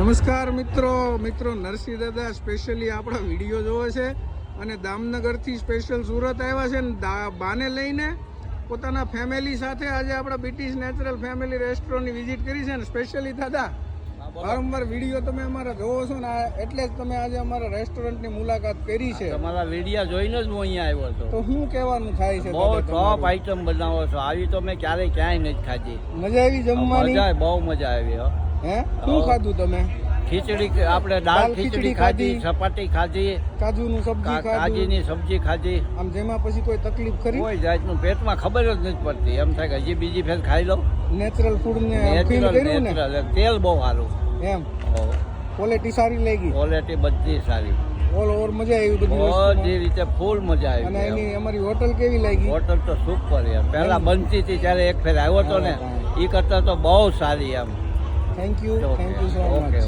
નમસ્કાર મિત્રો નરસિંહ દાદા સ્પેશિયલી આપણા વિડીયો જોવે છે અને દામનગરથી સ્પેશિયલ સુરત આવ્યા છે ને બાને લઈને પોતાના ફેમિલી સાથે આજે આપણા બ્રિટિશ નેચરલ ફેમિલી રેસ્ટોરન્ટની વિઝિટ કરી છે ને સ્પેશિયલી દાદા વારંવાર વિડીયો તમે અમારા જોવો છો ને એટલે જ તમે આજે અમારા રેસ્ટોરન્ટની મુલાકાત કરી છે. તમારા વિડીયો જોઈને જ હું અહીંયા આવ્યો હતો. તો શું કહેવાનું થાય છે? બહુ ટોપ આઈટમ બનાવો છો. આવી તો મેં ક્યારેય ક્યાંય નથી ખાધી. મજા આવી જમવાની? બહુ મજા આવી. હે શું ખાધું તમે? ખીચડી, આપણે દાળ ખીચડી ખાધી, ચપાટી ખાધી, કાજુનું સબ્જી ખાધી, કાજીની સબ્જી ખાધી. આમ જેમાં પછી કોઈ તકલીફ ખરી? કોઈ જાતનું પેટમાં ખબર જ નથી પડતી. એમ થાય કે હજી બીજી ફેર ખાઈ લઉં. નેચરલ ફૂડ ને ફીલ કર્યું ને? તેલ બહુ સારું. એમ ક્વોલિટી સારી લાગી? ક્વોલિટી બધી સારી. ઓલ ઓવર મજા આવી બધી રીતે ફૂલ મજા આવી. અને એની અમારી હોટલ કેવી લાગી? હોટલ તો સુપર એમ. પહેલા બનતી હતી ત્યારે એક ફેર આવ્યો હતો ને, એ કરતા તો બહુ સારી એમ. Thank you so much.